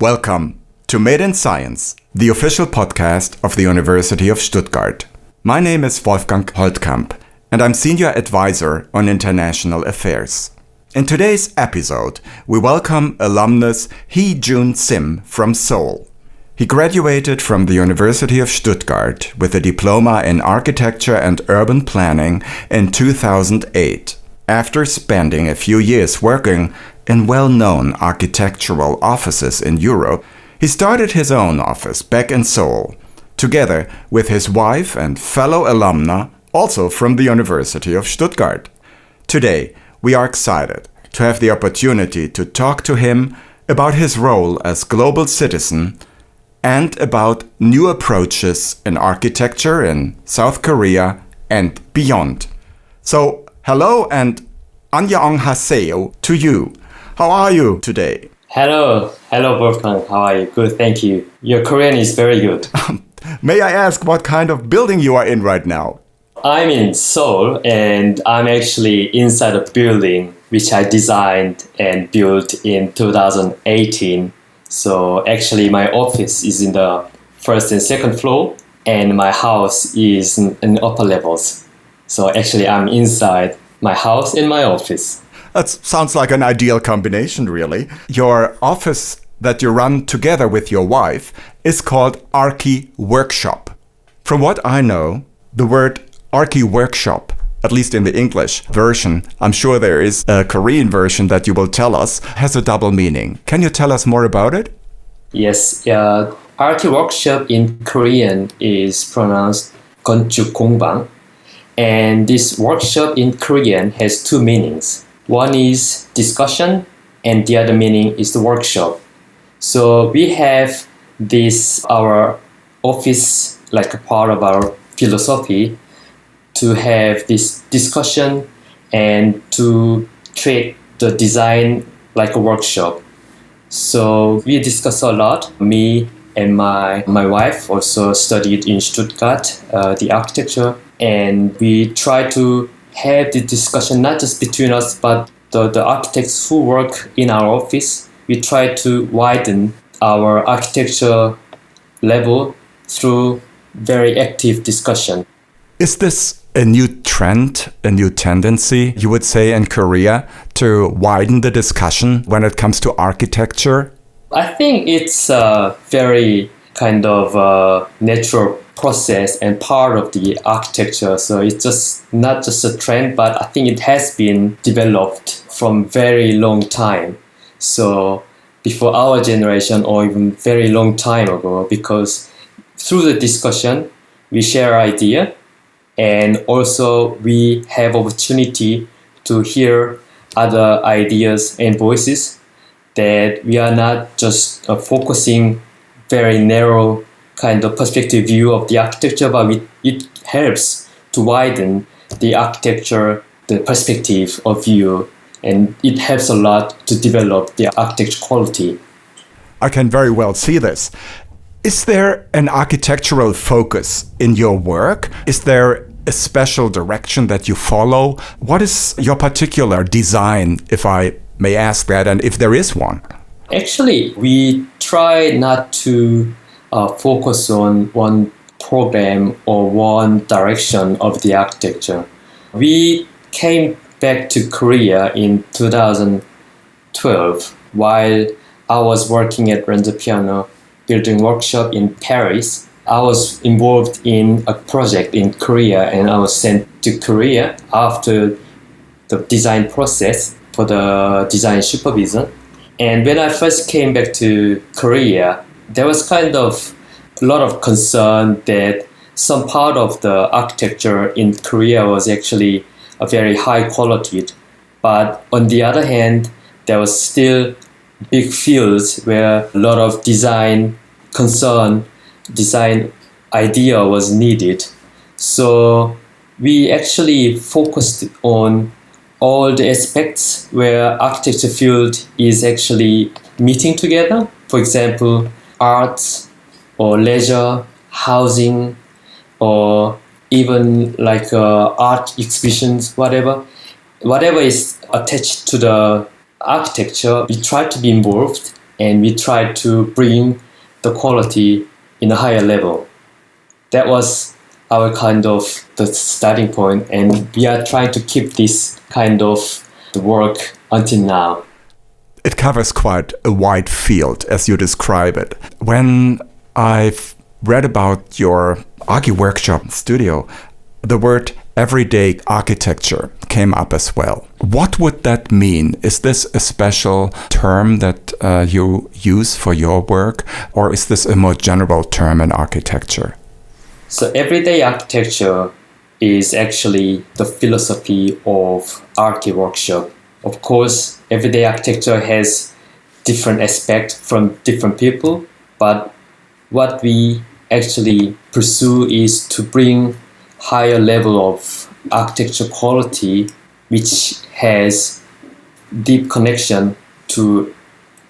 Welcome to Made in Science, the official podcast of the University of Stuttgart. My name is Wolfgang Holtkamp, and I'm Senior Advisor on International Affairs. In today's episode, we welcome alumnus Hee-Jun Sim from Seoul. He graduated from the University of Stuttgart with a diploma in architecture and urban planning in 2008. After spending a few years working in well-known architectural offices in Europe, he started his own office back in Seoul, together with his wife and fellow alumna, also from the University of Stuttgart. Today, we are excited to have the opportunity to talk to him about his role as global citizen and about new approaches in architecture in South Korea and beyond. So, hello and annyeonghaseyo to you. How are you today? Hello Wolfgang, how are you? Good, thank you. Your Korean is very good. May I ask what kind of building you are in right now? I'm in Seoul and I'm actually inside a building which I designed and built in 2018. So actually my office is in the first and second floor and my house is in upper levels. So actually I'm inside my house and my office. That sounds like an ideal combination, really. Your office that you run together with your wife is called Archi Workshop. From what I know, the word Archi Workshop, at least in the English version, I'm sure there is a Korean version that you will tell us, has a double meaning. Can you tell us more about it? Yes, Archi Workshop in Korean is pronounced 건축 공방. And this workshop in Korean has two meanings. One is discussion and the other meaning is the workshop. So we have this, our office, like a part of our philosophy, to have this discussion and to treat the design like a workshop. So we discuss a lot. Me and my wife also studied in Stuttgart, the architecture, and we try to have the discussion not just between us, but the architects who work in our office. We try to widen our architecture level through very active discussion. Is this a new trend, a new tendency, you would say, in Korea to widen the discussion when it comes to architecture? I think it's a very kind of natural process and part of the architecture. So it's just not just a trend, but I think it has been developed from very long time. So before our generation or even very long time ago, because through the discussion, we share idea and also we have opportunity to hear other ideas and voices that we are not just focusing very narrow kind of perspective view of the architecture, but it helps to widen the architecture, the perspective of view, and it helps a lot to develop the architecture quality. I can very well see this. Is there an architectural focus in your work? Is there a special direction that you follow? What is your particular design, if I may ask that, and if there is one? Actually, we try not to focus on one program or one direction of the architecture. We came back to Korea in 2012 while I was working at Renzo Piano building workshop in Paris. I was involved in a project in Korea and I was sent to Korea after the design process for the design supervision. And when I first came back to Korea, there was kind of a lot of concern that some part of the architecture in Korea was actually a very high quality. But on the other hand, there was still big fields where a lot of design concern, design idea was needed. So we actually focused on all the aspects where architecture field is actually meeting together. For example, arts or leisure, housing, or even like art exhibitions, whatever is attached to the architecture, we try to be involved and we tried to bring the quality in a higher level. That was our kind of the starting point, and we are trying to keep this kind of the work until now. It covers quite a wide field, as you describe it. When I've read about your Archi Workshop studio, the word everyday architecture came up as well. What would that mean? Is this a special term that you use for your work, or is this a more general term in architecture? So everyday architecture is actually the philosophy of Archi Workshop. Of course, everyday architecture has different aspects from different people, but what we actually pursue is to bring higher level of architecture quality, which has deep connection to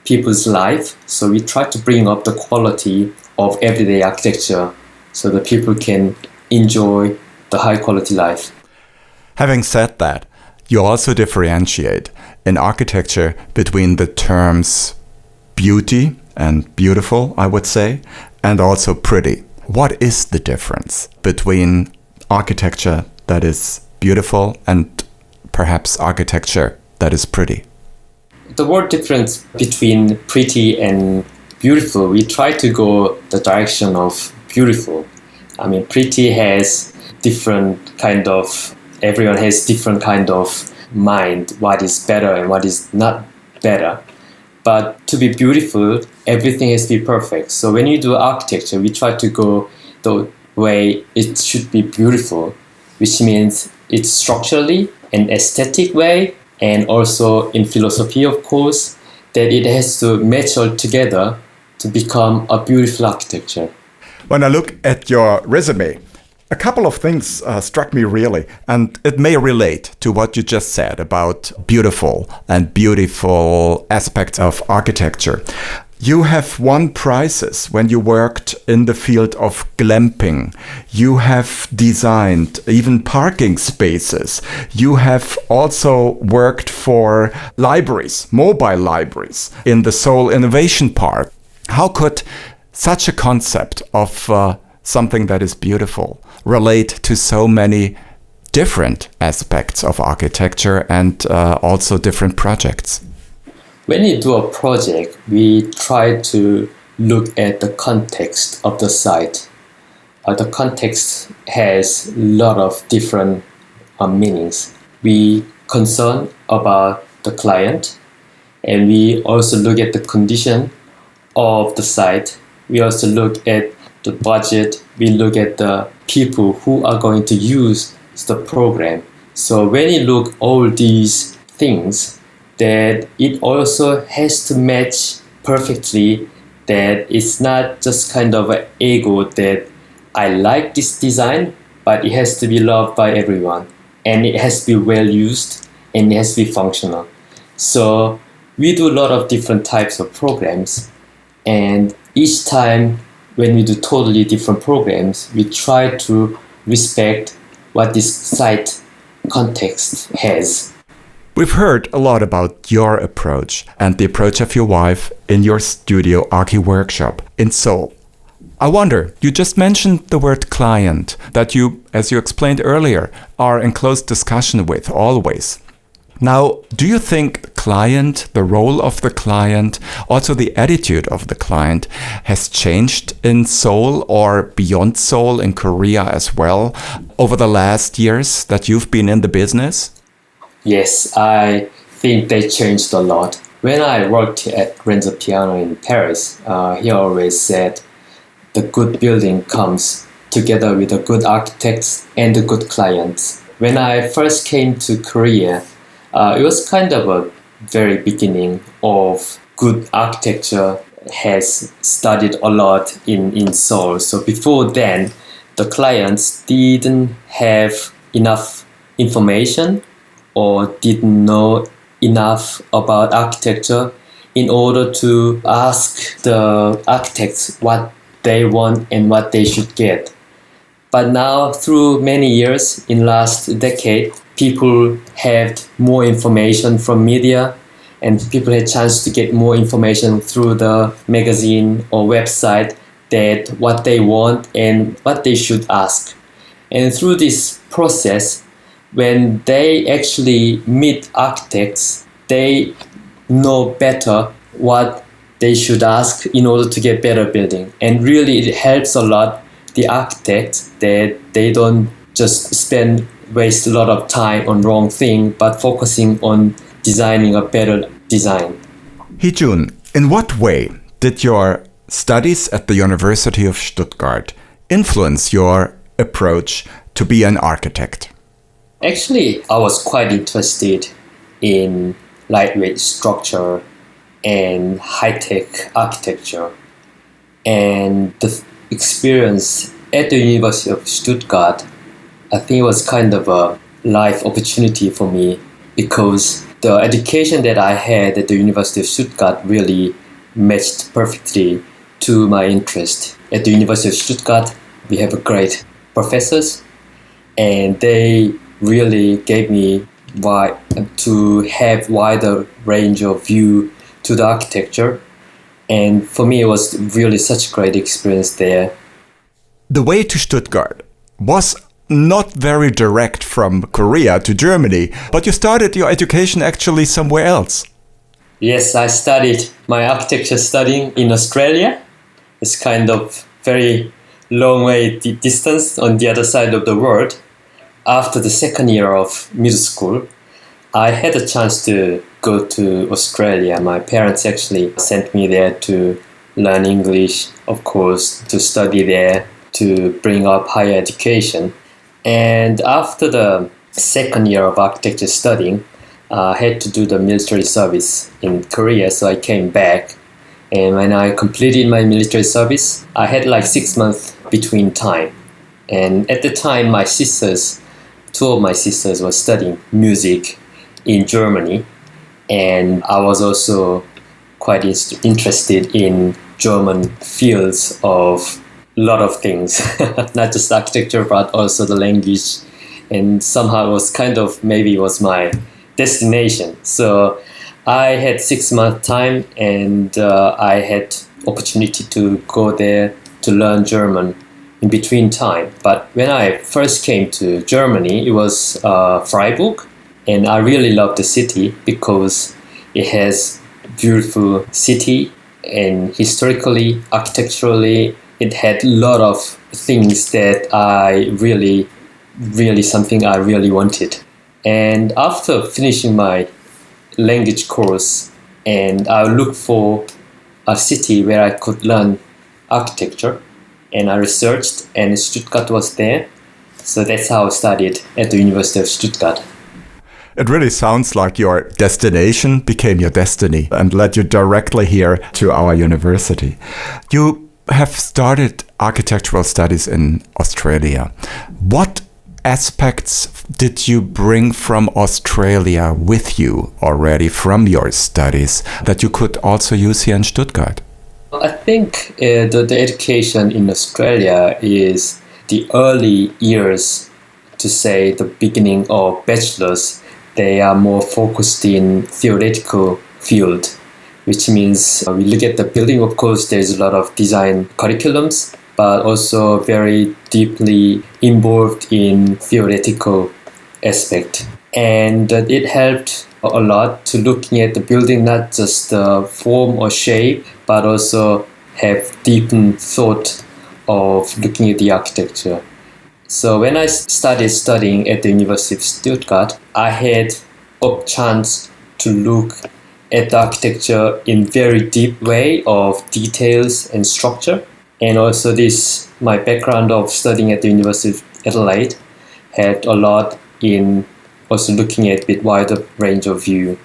people's life. So we try to bring up the quality of everyday architecture so that people can enjoy the high quality life. Having said that, you also differentiate in architecture between the terms beauty and beautiful, I would say, and also pretty. What is the difference between architecture that is beautiful and perhaps architecture that is pretty? The word difference between pretty and beautiful, we try to go the direction of beautiful. I mean, pretty has different kind of, everyone has different kind of mind, what is better and what is not better. But to be beautiful, everything has to be perfect. So when you do architecture, we try to go the way it should be beautiful, which means it's structurally an aesthetic way, and also in philosophy, of course, that it has to match all together to become a beautiful architecture. When I look at your resume, a couple of things struck me really, and it may relate to what you just said about beautiful and beautiful aspects of architecture. You have won prizes when you worked in the field of glamping. You have designed even parking spaces. You have also worked for libraries, mobile libraries, in the Seoul Innovation Park. How could such a concept of something that is beautiful relate to so many different aspects of architecture and also different projects? When you do a project, we try to look at the context of the site. The context has a lot of different meanings. We concern about the client, and we also look at the condition of the site. We also look at the budget. We look at the people who are going to use the program. So when you look all these things, that it also has to match perfectly, that it's not just kind of an ego that I like this design, but it has to be loved by everyone, and it has to be well used, and it has to be functional. So we do a lot of different types of programs, and each time when we do totally different programs, we try to respect what this site context has. We've heard a lot about your approach and the approach of your wife in your studio Archi Workshop in Seoul. I wonder, you just mentioned the word client that you, as you explained earlier, are in close discussion with always. Now, do you think client, the role of the client, also the attitude of the client has changed in Seoul or beyond Seoul in Korea as well over the last years that you've been in the business? Yes, I think they changed a lot. When I worked at Renzo Piano in Paris, he always said the good building comes together with the good architects and the good clients. When I first came to Korea, it was kind of a very beginning of good architecture has studied a lot in Seoul. So before then, the clients didn't have enough information or didn't know enough about architecture in order to ask the architects what they want and what they should get. But now, through many years, in last decade, people have more information from media, and people had chance to get more information through the magazine or website that what they want and what they should ask. And through this process, when they actually meet architects, they know better what they should ask in order to get better building. And really it helps a lot the architects that they don't just waste a lot of time on wrong thing, but focusing on designing a better design. Hee-Jun, in what way did your studies at the University of Stuttgart influence your approach to be an architect? Actually, I was quite interested in lightweight structure and high-tech architecture. And the experience at the University of Stuttgart, I think it was kind of a life opportunity for me, because the education that I had at the University of Stuttgart really matched perfectly to my interest. At the University of Stuttgart, we have great professors, and they really gave me to have wider range of view to the architecture. And for me, it was really such a great experience there. The way to Stuttgart was not very direct from Korea to Germany, but you started your education actually somewhere else. Yes, I studied my architecture studying in Australia. It's kind of very long way distance on the other side of the world. After the second year of middle school, I had a chance to go to Australia. My parents actually sent me there to learn English, of course, to study there, to bring up higher education. And after the second year of architecture studying, I had to do the military service in Korea, so I came back. And when I completed my military service, I had like 6 months between time. And at the time, two of my sisters were studying music in Germany. And I was also quite interested in German fields of a lot of things, not just architecture, but also the language. And somehow it was maybe it was my destination. So I had 6 months time, and I had opportunity to go there to learn German in between time. But when I first came to Germany, it was Freiburg, and I really loved the city because it has beautiful city, and historically, architecturally, it had a lot of things that something I really wanted. And after finishing my language course, and I looked for a city where I could learn architecture, and I researched, and Stuttgart was there. So that's how I studied at the University of Stuttgart. It really sounds like your destination became your destiny and led you directly here to our university. You have started architectural studies in Australia. What aspects did you bring from Australia with you already from your studies that you could also use here in Stuttgart? I think the education in Australia is the early years, to say the beginning of bachelor's. They are more focused in theoretical field, which means we look at the building. Of course, there's a lot of design curriculums, but also very deeply involved in theoretical aspect. And it helped a lot to looking at the building, not just the form or shape, but also have deepened thought of looking at the architecture. So when I started studying at the University of Stuttgart, I had a chance to look at the architecture in very deep way of details and structure. And also my background of studying at the University of Adelaide helped a lot in also looking at a bit wider range of view.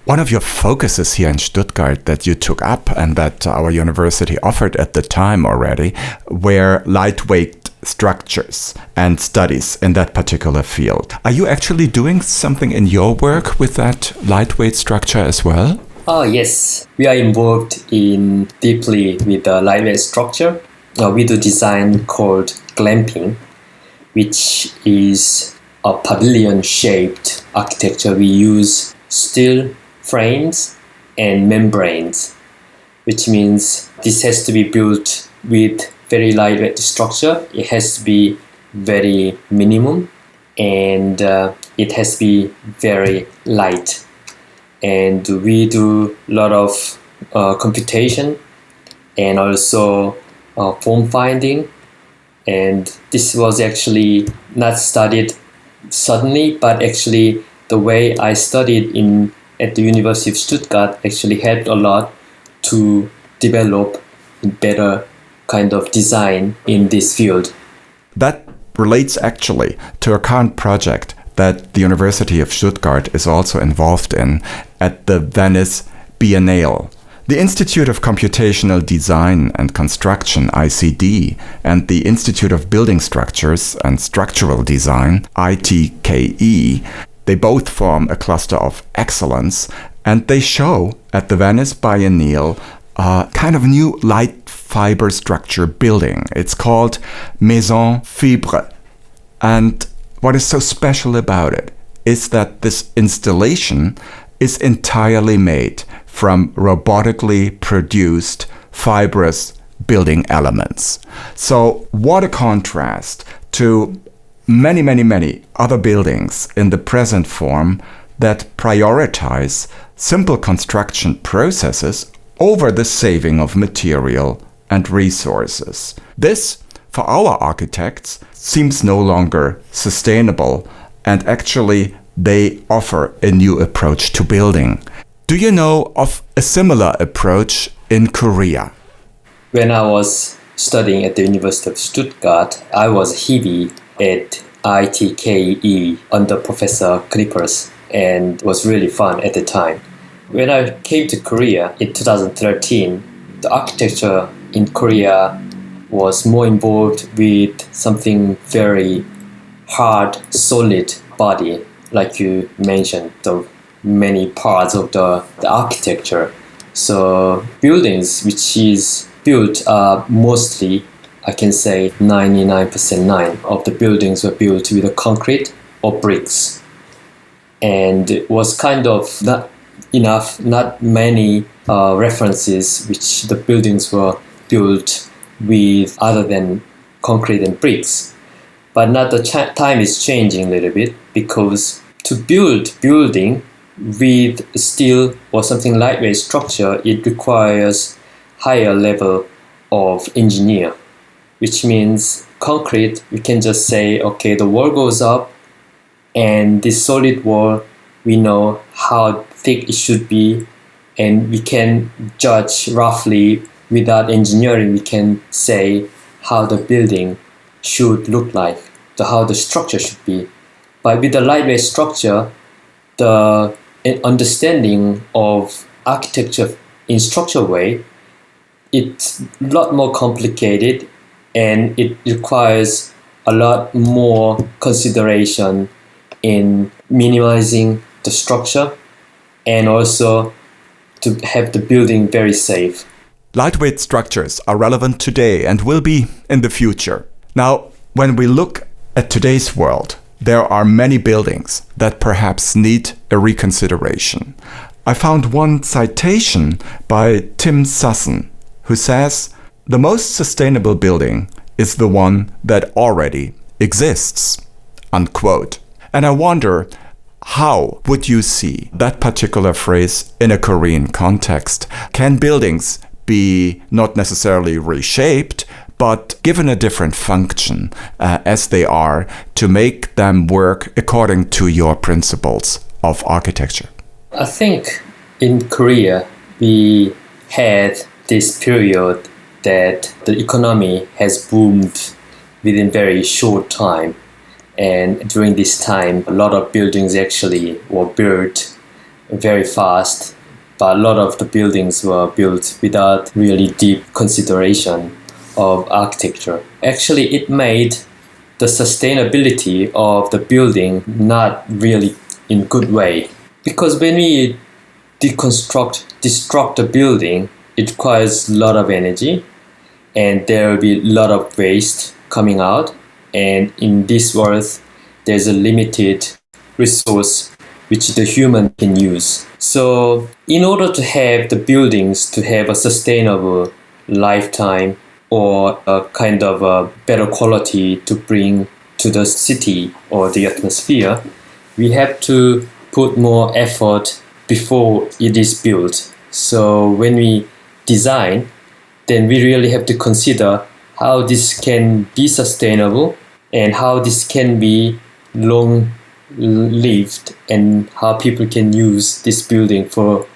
One of your focuses here in Stuttgart that you took up and that our university offered at the time already were lightweight structures and studies in that particular field. Are you actually doing something in your work with that lightweight structure as well? Oh, yes. We are involved deeply with the lightweight structure. We do design called glamping, which is a pavilion-shaped architecture. We use steel frames and membranes, which means this has to be built with very lightweight structure. It has to be very minimum, and it has to be very light. And we do a lot of computation and also form finding. And this was actually not studied suddenly, but actually the way I studied at the University of Stuttgart actually helped a lot to develop better kind of design in this field. That relates actually to a current project that the University of Stuttgart is also involved in at the Venice Biennale. The Institute of Computational Design and Construction, ICD, and the Institute of Building Structures and Structural Design, ITKE, they both form a cluster of excellence, and they show at the Venice Biennale a kind of new light fiber structure building. It's called Maison Fibre. And what is so special about it is that this installation is entirely made from robotically produced fibrous building elements. So what a contrast to many other buildings in the present form that prioritize simple construction processes over the saving of material and resources. This, for our architects, seems no longer sustainable, and actually they offer a new approach to building. Do you know of a similar approach in Korea? When I was studying at the University of Stuttgart, I was heavy at ITKE under Professor Klippers, and it was really fun at the time. When I came to Korea in 2013, the architecture in Korea was more involved with something very hard, solid body, like you mentioned, the many parts of the architecture. So buildings which is built are mostly, I can say 99% of the buildings were built with a concrete or bricks. And it was kind of not many references which the buildings were built with other than concrete and bricks. But now the time is changing a little bit, because to build building with steel or something lightweight structure, it requires higher level of engineer, which means concrete, we can just say, okay, the wall goes up, and this solid wall, we know how thick it should be, and we can judge roughly. Without engineering, we can say how the building should look like, how the structure should be. But with the lightweight structure, the understanding of architecture in structural way, it's a lot more complicated, and it requires a lot more consideration in minimizing the structure, and also to have the building very safe. Lightweight structures are relevant today and will be in the future. Now, when we look at today's world, there are many buildings that perhaps need a reconsideration. I found one citation by Tim Sasson, who says, "The most sustainable building is the one that already exists," unquote. And I wonder, how would you see that particular phrase in a Korean context? Can buildings be not necessarily reshaped, but given a different function as they are, to make them work according to your principles of architecture? I think in Korea, we had this period that the economy has boomed within very short time. And during this time, a lot of buildings actually were built very fast, but a lot of the buildings were built without really deep consideration of architecture. Actually, it made the sustainability of the building not really in good way. Because when we destruct the building, it requires a lot of energy, and there will be a lot of waste coming out. And in this world, there's a limited resource which the human can use. So in order to have the buildings to have a sustainable lifetime or a kind of a better quality to bring to the city or the atmosphere, we have to put more effort before it is built. So when we design, then we really have to consider how this can be sustainable and how this can be long lived and how people can use this building for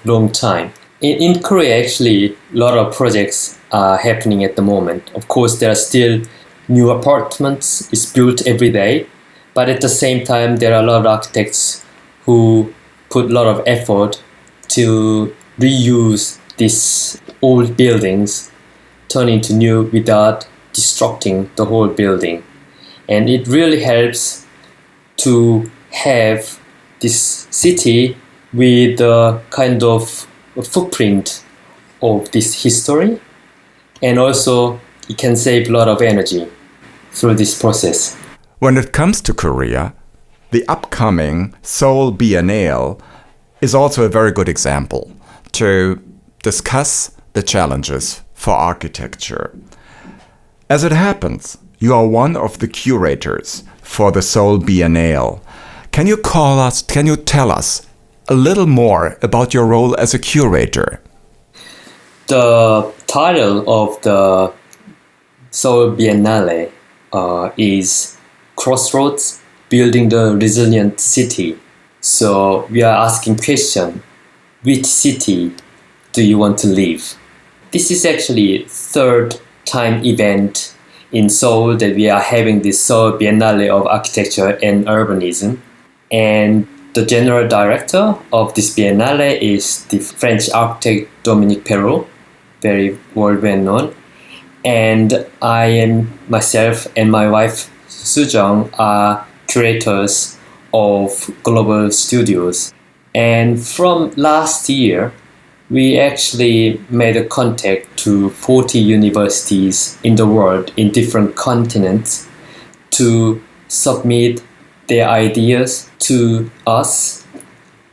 long time. In Korea, actually, a lot of projects are happening at the moment. Of course, there are still new apartments is built every day, but at the same time, there are a lot of architects who put a lot of effort to reuse these old buildings, turn into new without destructing the whole building. And it really helps to have this city with a kind of a footprint of this history, and also it can save a lot of energy through this process. When it comes to Korea, the upcoming Seoul Biennale is also a very good example to discuss the challenges for architecture. As it happens, you are one of the curators for the Seoul Biennale. Can you tell us a little more about your role as a curator? The title of the Seoul Biennale is Crossroads, Building the Resilient City. So we are asking question, which city do you want to live? This is actually third time event in Seoul that we are having this Seoul Biennale of Architecture and Urbanism. And the general director of this Biennale is the French architect Dominique Perrault, very well known. And I am myself and my wife Sujong are curators of Global Studios. And from last year, we actually made a contact to 40 universities in the world in different continents to submit their ideas to us.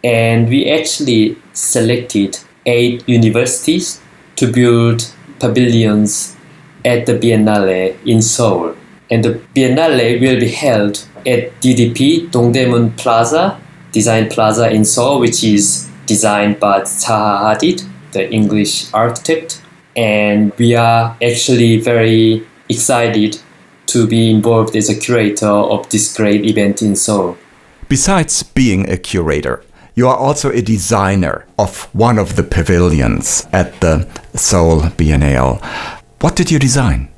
And we actually selected 8 universities to build pavilions at the Biennale in Seoul. And the Biennale will be held at DDP, Dongdaemun Plaza, Design Plaza in Seoul, which is designed by Zaha Hadid, the English architect. And we are actually very excited to be involved as a curator of this great event in Seoul. Besides being a curator, you are also a designer of one of the pavilions at the Seoul Biennale. What did you design?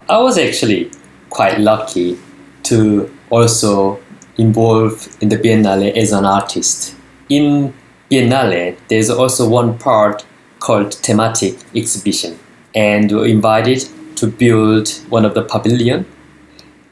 I was actually quite lucky to also involve in the Biennale as an artist. In Biennale, there's also one part called thematic exhibition, and we were invited to build one of the pavilion.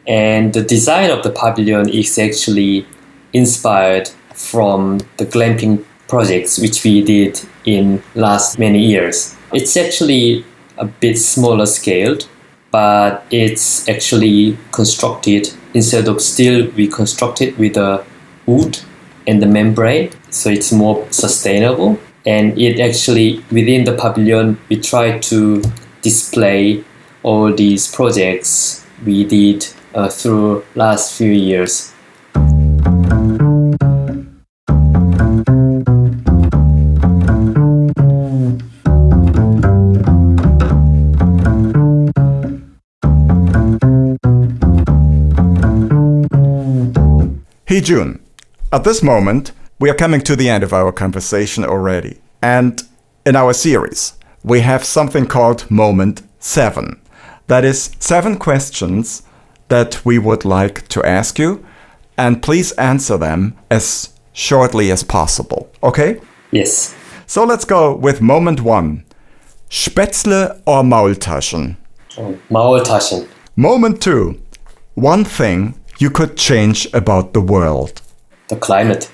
And the design of the pavilion is actually inspired from the glamping projects which we did in last many years. It's actually a bit smaller scaled, but it's actually constructed instead of steel, we constructed with a wood and the membrane, so it's more sustainable. And it actually, within the pavilion, we try to display all these projects we did through last few years. Hee-Jun, at this moment, we are coming to the end of our conversation already. And in our series, we have something called Moment 7. That is 7 questions that we would like to ask you, and please answer them as shortly as possible, okay? Yes. So let's go with Moment 1. Spätzle or Maultaschen? Maultaschen. Moment 2. One thing you could change about the world. The climate.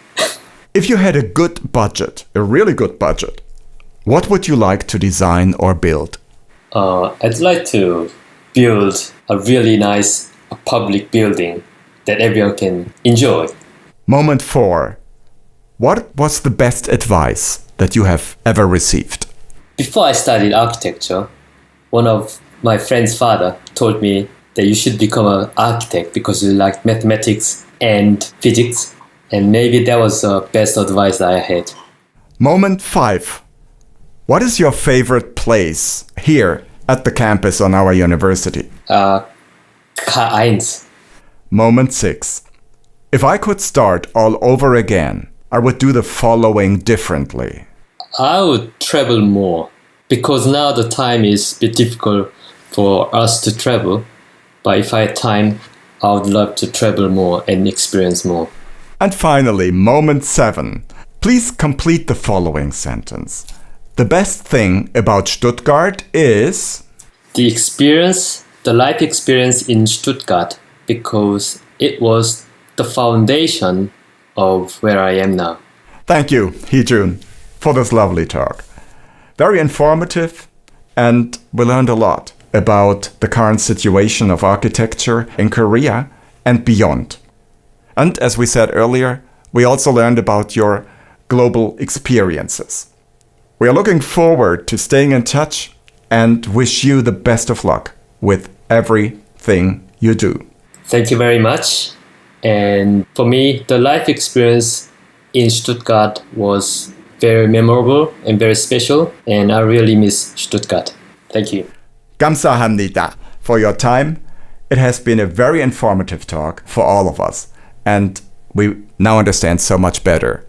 If you had a good budget, a really good budget, what would you like to design or build? I'd like to build a really nice public building that everyone can enjoy. Moment 4. What was the best advice that you have ever received? Before I studied architecture, one of my friend's father told me that you should become an architect because you like mathematics and physics. And maybe that was the best advice that I had. Moment 5. What is your favorite place here at the campus on our university? K1. Moment 6. If I could start all over again, I would do the following differently. I would travel more because now the time is a bit difficult for us to travel. But if I had time, I would love to travel more and experience more. And finally, moment 7. Please complete the following sentence. The best thing about Stuttgart is... The life experience in Stuttgart, because it was the foundation of where I am now. Thank you, Hee-Jun, for this lovely talk. Very informative, and we learned a lot about the current situation of architecture in Korea and beyond. And as we said earlier, we also learned about your global experiences. We are looking forward to staying in touch and wish you the best of luck with everything you do. Thank you very much. And for me, the life experience in Stuttgart was very memorable and very special. And I really miss Stuttgart. Thank you. 감사합니다 for your time. It has been a very informative talk for all of us. And we now understand so much better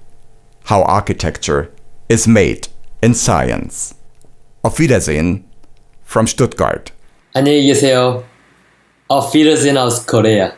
how architecture is made in science. Auf Wiedersehen from Stuttgart. 안녕히 계세요. Auf Wiedersehen aus Korea.